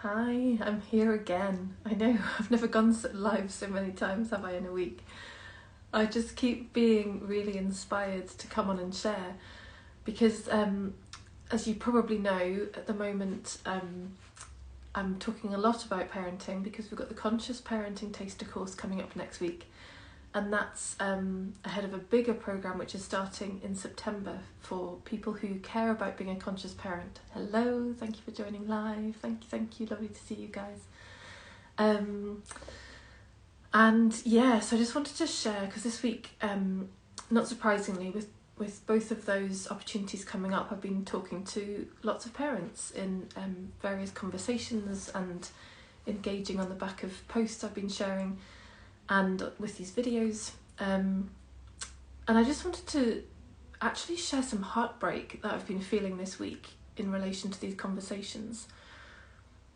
Hi, I'm here again. I know, I've never gone live so many times, have I, in a week? I just keep being really inspired to come on and share because, as you probably know, at the moment I'm talking a lot about parenting because we've got the Conscious Parenting Taster course coming up next week, and that's ahead of a bigger programme which is starting in September for people who care about being a conscious parent. Hello, thank you for joining live. Thank you, lovely to see you guys. And yeah, so I just wanted to share, because this week, not surprisingly, with both of those opportunities coming up, I've been talking to lots of parents in various conversations and engaging on the back of posts I've been sharing and with these videos. And I just wanted to actually share some heartbreak that I've been feeling this week in relation to these conversations,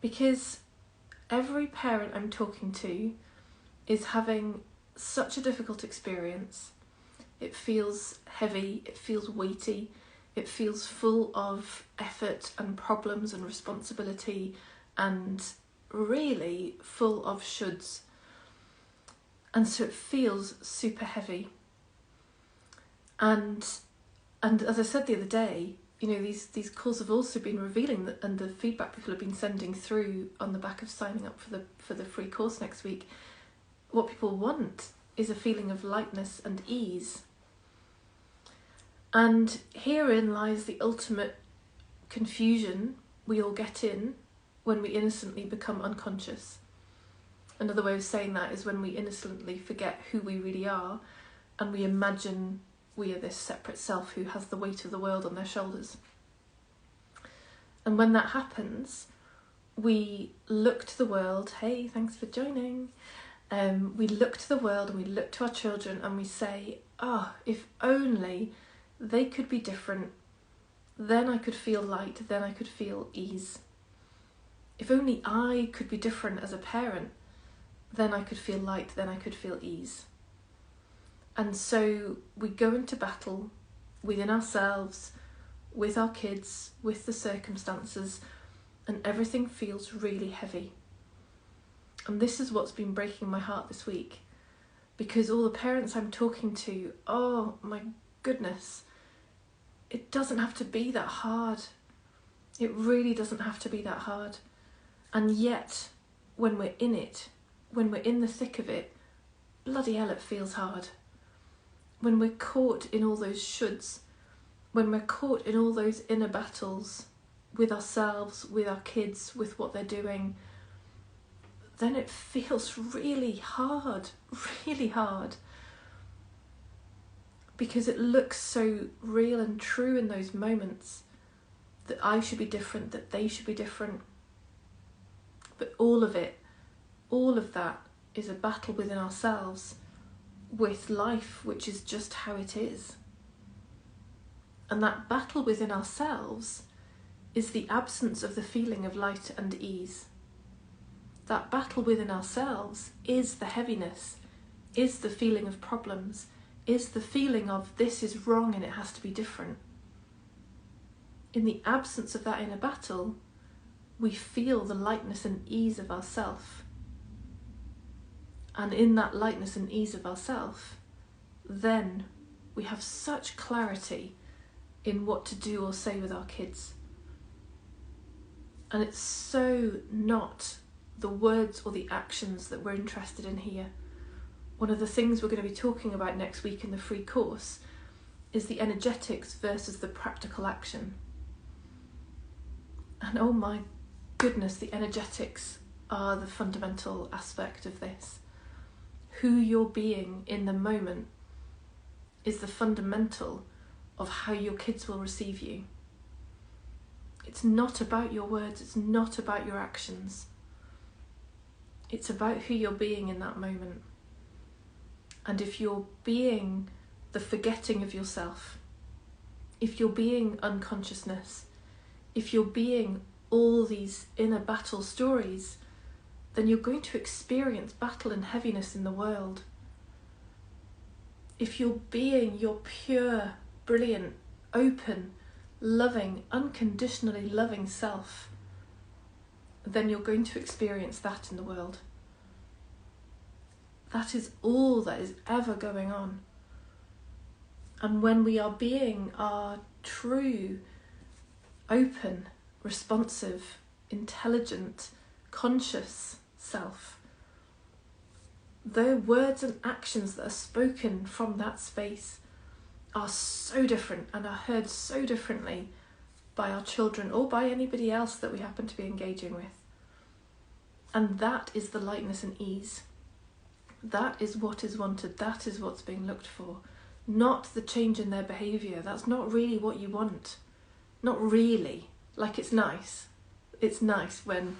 because every parent I'm talking to is having such a difficult experience. It feels heavy, it feels weighty, it feels full of effort and problems and responsibility and really full of shoulds. And so it feels super heavy. And as I said the other day, you know, these calls have also been revealing that, and the feedback people have been sending through on the back of signing up for the free course next week, what people want is a feeling of lightness and ease. And herein lies the ultimate confusion we all get in when we innocently become unconscious. Another way of saying that is when we innocently forget who we really are and we imagine we are this separate self who has the weight of the world on their shoulders. And when that happens, we look to the world. Hey, thanks for joining. We look to the world and we look to our children and we say, if only they could be different, then I could feel light, then I could feel ease. If only I could be different as a parent, then I could feel light, then I could feel ease. And so we go into battle within ourselves, with our kids, with the circumstances, and everything feels really heavy. And this is what's been breaking my heart this week, because all the parents I'm talking to, oh my goodness, it doesn't have to be that hard. It really doesn't have to be that hard. And yet, when we're in it, when we're in the thick of it, bloody hell, it feels hard. When we're caught in all those shoulds, when we're caught in all those inner battles with ourselves, with our kids, with what they're doing, then it feels really hard, because it looks so real and true in those moments that I should be different, that they should be different. But all of that is a battle within ourselves with life, which is just how it is. And that battle within ourselves is the absence of the feeling of light and ease. That battle within ourselves is the heaviness, is the feeling of problems, is the feeling of this is wrong and it has to be different. In the absence of that inner battle, we feel the lightness and ease of ourself. And in that lightness and ease of ourself, then we have such clarity in what to do or say with our kids. And it's so not the words or the actions that we're interested in here. One of the things we're going to be talking about next week in the free course is the energetics versus the practical action. And oh my goodness, the energetics are the fundamental aspect of this. Who you're being in the moment is the fundamental of how your kids will receive you. It's not about your words, it's not about your actions. It's about who you're being in that moment. And if you're being the forgetting of yourself, if you're being unconsciousness, if you're being all these inner battle stories, then you're going to experience battle and heaviness in the world. If you're being your pure, brilliant, open, loving, unconditionally loving self, then you're going to experience that in the world. That is all that is ever going on. And when we are being our true, open, responsive, intelligent, conscious self, the words and actions that are spoken from that space are so different and are heard so differently by our children or by anybody else that we happen to be engaging with. And that is the lightness and ease. That is what is wanted. That is what's being looked for. Not the change in their behaviour. That's not really what you want. Not really. Like, it's nice. It's nice when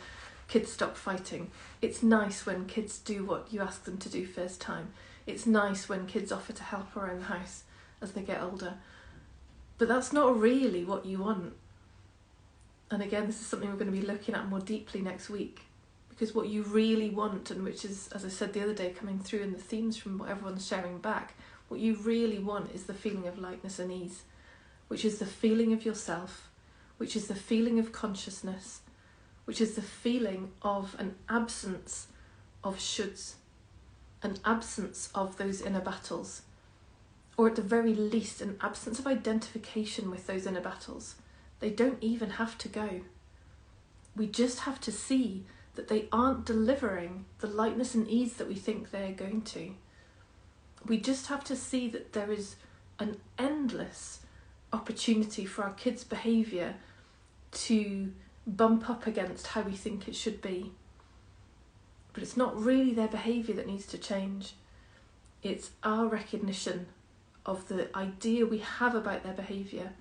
kids stop fighting. It's nice when kids do what you ask them to do first time. It's nice when kids offer to help around the house as they get older. But that's not really what you want. And again, this is something we're going to be looking at more deeply next week. Because what you really want, and which is, as I said the other day, coming through in the themes from what everyone's sharing back, what you really want is the feeling of lightness and ease, which is the feeling of yourself, which is the feeling of consciousness, which is the feeling of an absence of shoulds, an absence of those inner battles, or at the very least an absence of identification with those inner battles. They don't even have to go. We just have to see that they aren't delivering the lightness and ease that we think they're going to. We just have to see that there is an endless opportunity for our kids' behaviour to bump up against how we think it should be. But it's not really their behaviour that needs to change. It's our recognition of the idea we have about their behaviour,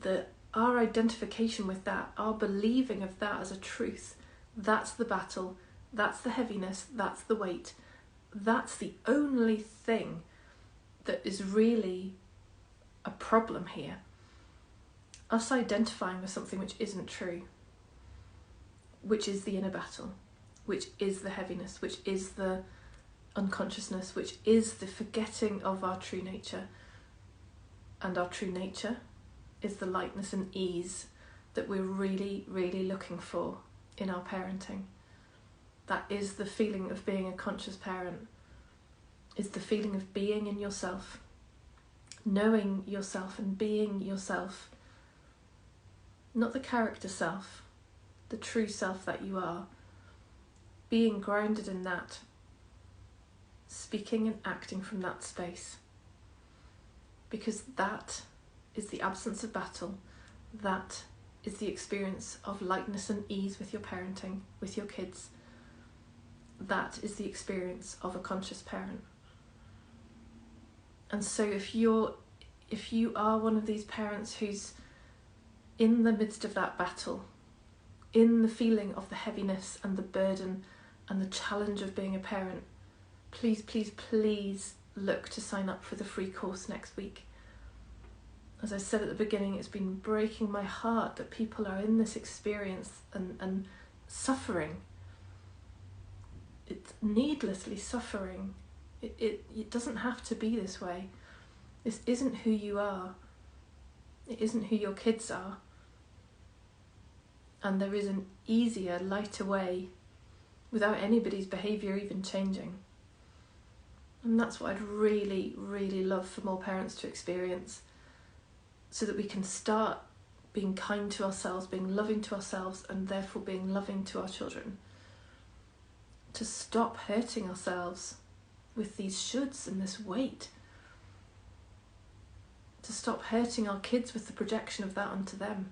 that our identification with that, our believing of that as a truth, that's the battle, that's the heaviness, that's the weight. That's the only thing that is really a problem here. Us identifying with something which isn't true, which is the inner battle, which is the heaviness, which is the unconsciousness, which is the forgetting of our true nature. And our true nature is the lightness and ease that we're really, really looking for in our parenting. That is the feeling of being a conscious parent, is the feeling of being in yourself, knowing yourself and being yourself, not the character self, the true self that you are, being grounded in that, speaking and acting from that space, because that is the absence of battle, that is the experience of lightness and ease with your parenting, with your kids. That is the experience of a conscious parent. And so if you are one of these parents who's in the midst of that battle, in the feeling of the heaviness and the burden and the challenge of being a parent, please, please, please look to sign up for the free course next week. As I said at the beginning, it's been breaking my heart that people are in this experience and suffering. It's needlessly suffering. It doesn't have to be this way. This isn't who you are. It isn't who your kids are. And there is an easier, lighter way without anybody's behaviour even changing. And that's what I'd really, really love for more parents to experience, so that we can start being kind to ourselves, being loving to ourselves, and therefore being loving to our children. To stop hurting ourselves with these shoulds and this weight. To stop hurting our kids with the projection of that onto them.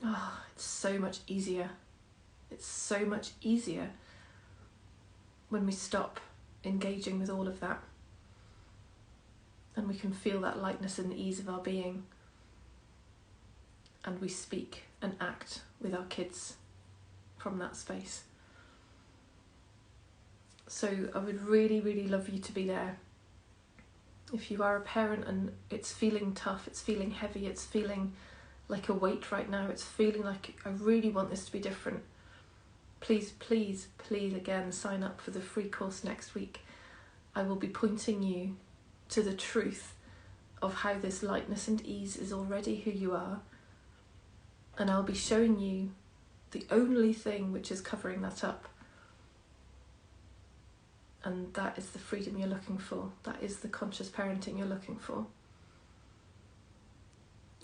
Oh, it's so much easier. It's so much easier when we stop engaging with all of that. And we can feel that lightness and ease of our being. And we speak and act with our kids from that space. So I would really, really love you to be there. If you are a parent and it's feeling tough, it's feeling heavy, it's feeling like a weight right now, it's feeling like I really want this to be different, please, please, please again sign up for the free course next week. I will be pointing you to the truth of how this lightness and ease is already who you are, and I'll be showing you the only thing which is covering that up. And that is the freedom you're looking for. That is the conscious parenting you're looking for.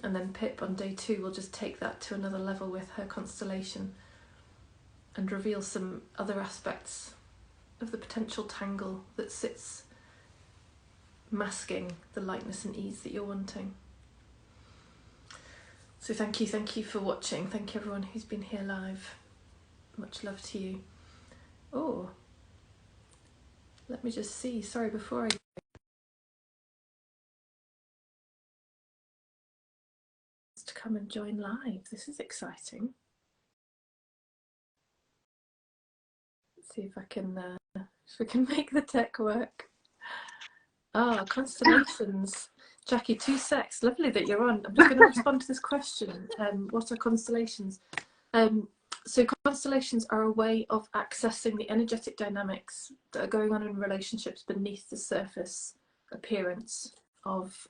And then Pip on day 2 will just take that to another level with her constellation and reveal some other aspects of the potential tangle that sits masking the lightness and ease that you're wanting. So thank you for watching. Thank you everyone who's been here live. Much love to you. Oh, let me just see, sorry, before I to come and join live. This is exciting. Let's see if we can make the tech work. Ah, constellations. Jackie, 2 secs. Lovely that you're on. I'm just going to respond to this question. What are constellations? So constellations are a way of accessing the energetic dynamics that are going on in relationships beneath the surface appearance of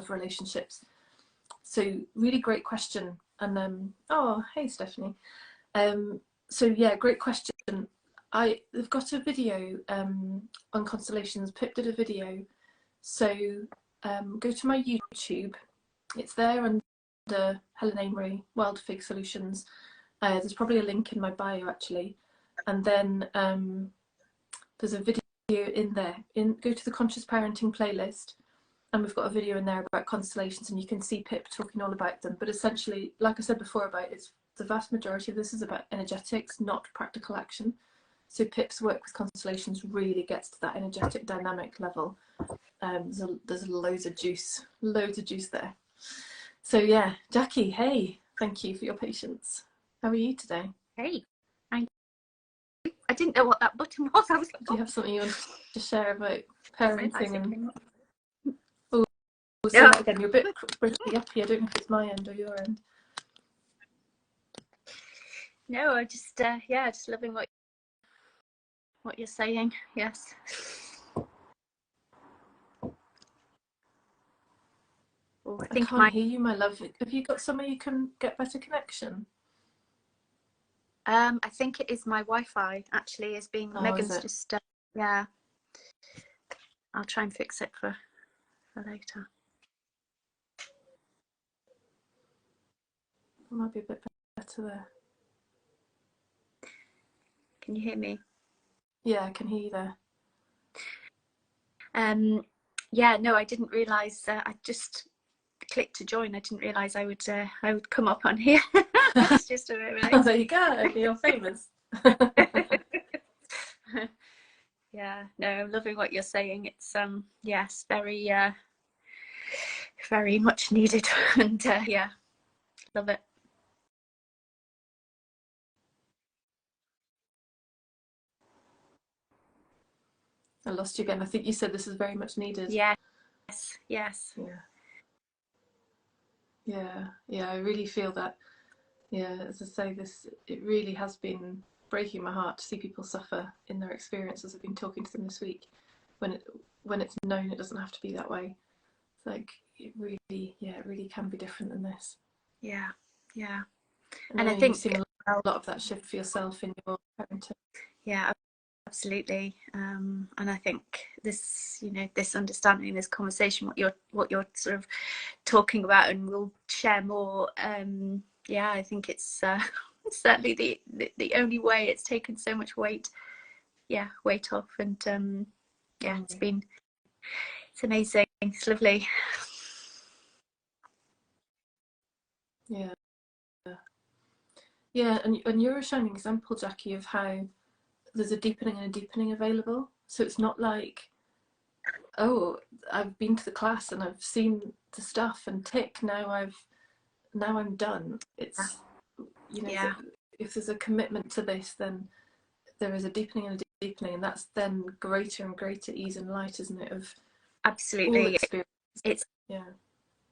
relationships. So really great question. And oh, hey Stephanie. So yeah, great question. I've got a video on constellations. Pip did a video. So go to my YouTube. It's there under Helen Amery, Wild Fig Solutions. There's probably a link in my bio actually. And then there's a video in there. Go to the Conscious Parenting playlist. And we've got a video in there about constellations, and you can see Pip talking all about them. But essentially, like I said before, the vast majority of this is about energetics, not practical action. So Pip's work with constellations really gets to that energetic dynamic level. There's loads of juice there. So yeah, Jackie, hey, thank you for your patience. How are you today? Hey, I didn't know what that button was. I was like, do you have something you want to share about parenting? And say yeah. that again. You're a bit breaking up here. I don't know if it's my end or your end. No, I just yeah, just loving what you're saying. Yes. Oh, I can't hear you, my love. Have you got somewhere you can get better connection? I think it is my Wi-Fi actually is being Megan's just yeah. I'll try and fix it for later. It might be a bit better there. Can you hear me? Yeah, I can hear you there. Yeah, no, I didn't realise. I just clicked to join. I didn't realise I would come up on here. It's just a bit. Oh, there you go. You're famous. Yeah, no, I'm loving what you're saying. It's yes, very very much needed, and yeah, love it. I lost you again. I think you said this is very much needed. Yes. Yeah, I really feel that. Yeah, as I say, it really has been breaking my heart to see people suffer in their experiences. I've been talking to them this week. When it's known, it doesn't have to be that way. It's like it really can be different than this. Yeah. And I think you've seen a lot of that shift for yourself in your parenting. Yeah, absolutely. And I think this understanding, this conversation, what you're sort of talking about, and we'll share more. Yeah, I think it's certainly the only way. It's taken so much weight off, and yeah, it's amazing. It's lovely. Yeah, and you're a shining example, Jackie, of how there's a deepening and a deepening available. So it's not like, oh, I've been to the class and I've seen the stuff and tick, now I'm done. It's, if there's a commitment to this, then there is a deepening and a deepening, and that's then greater and greater ease and light, isn't it? Of absolutely all experience.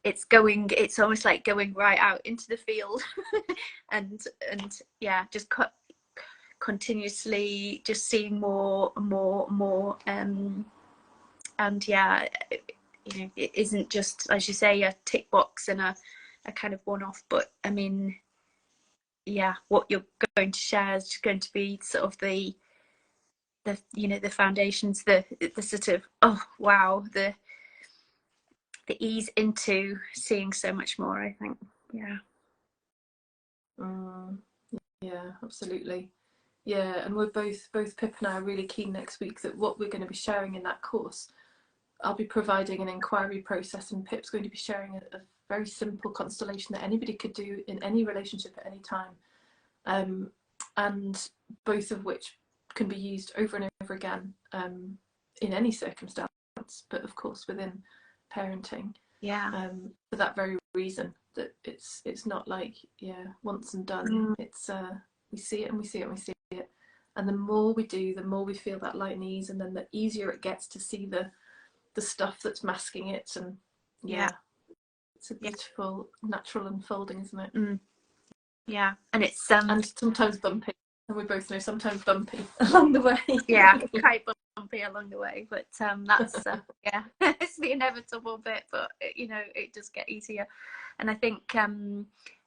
It's almost like going right out into the field and yeah, just continuously just seeing more and yeah, it isn't just, as you say, a tick box and a kind of one-off, but I mean, yeah, what you're going to share is going to be sort of the you know, the foundations, the sort of, oh wow, the ease into seeing so much more, I think. Yeah. Yeah, absolutely. Yeah, and we're both Pip and I are really keen next week that what we're going to be sharing in that course, I'll be providing an inquiry process, and Pip's going to be sharing a very simple constellation that anybody could do in any relationship at any time, and both of which can be used over and over again in any circumstance, but of course within parenting. Yeah. For that very reason, that it's not like, yeah, once and done. It's we see it and we see it and we see it, and the more we do, the more we feel that light and ease, and then the easier it gets to see the stuff that's masking it. And yeah, it's a beautiful natural unfolding, isn't it? Yeah, and it's and sometimes bumpy, and we both know sometimes bumpy along the way. Yeah, quite bumpy along the way, but that's yeah, it's the inevitable bit, but you know, it does get easier. And I think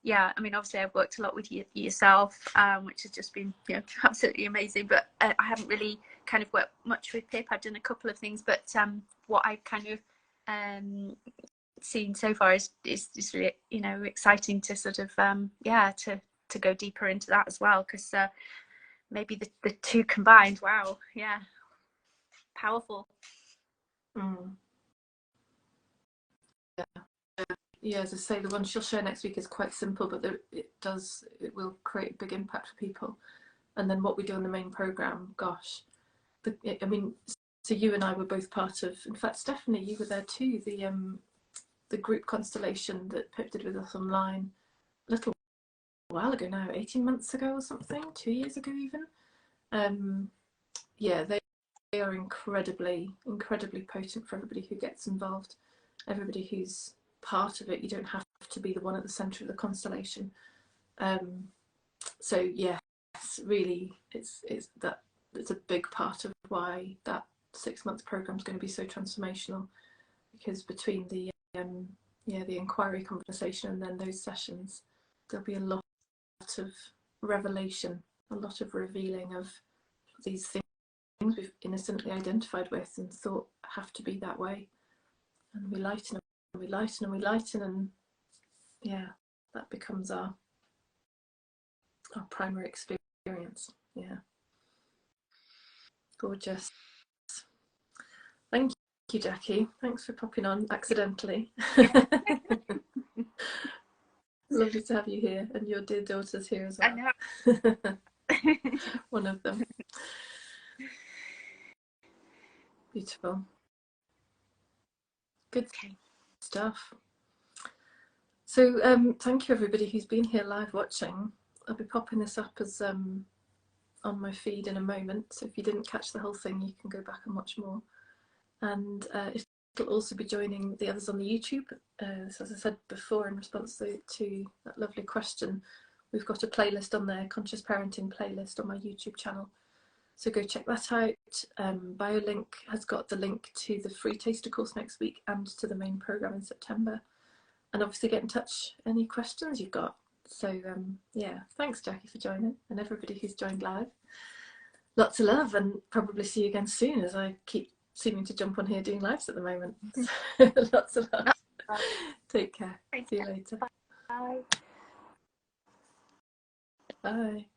yeah, I mean, obviously I've worked a lot with yourself, which has just been, you know, absolutely amazing, but I haven't really kind of worked much with Pip. I've done a couple of things, but what I've kind of seen so far is really, you know, exciting to sort of yeah, to go deeper into that as well, because maybe the two combined, wow, yeah, powerful. Yeah, as I say, the one she'll share next week is quite simple, but it will create a big impact for people. And then what we do in the main program, gosh, I mean, so you and I were both part of, in fact, Stephanie, you were there too, the group constellation that Pip did with us online a little while ago now, 18 months ago or something, 2 years ago even. Yeah, they are incredibly potent for everybody who gets involved, everybody who's part of it. You don't have to be the one at the center of the constellation. So yes, really, it's a big part of why that 6-month program is going to be so transformational, because between the inquiry conversation and then those sessions, there'll be a lot of revelation, a lot of revealing of these things we've innocently identified with and thought have to be that way, and we lighten and we lighten and we lighten, and yeah, that becomes our primary experience. Yeah, gorgeous. Thank you, Jackie. Thanks for popping on accidentally. Lovely to have you here, and your dear daughter's here as well. I know. One of them. Beautiful. Good stuff. So thank you everybody who's been here live watching. I'll be popping this up as on my feed in a moment, so if you didn't catch the whole thing, you can go back and watch more. And it'll also be joining the others on the YouTube. So as I said before, in response to that lovely question, we've got a playlist on there, Conscious Parenting playlist on my YouTube channel. So go check that out. BioLink has got the link to the free taster course next week and to the main programme in September. And obviously get in touch, any questions you've got. So yeah, thanks Jackie for joining, and everybody who's joined live. Lots of love, and probably see you again soon, as I keep seeming to jump on here doing lives at the moment. Lots of love. Take care. See you later. Bye. Bye.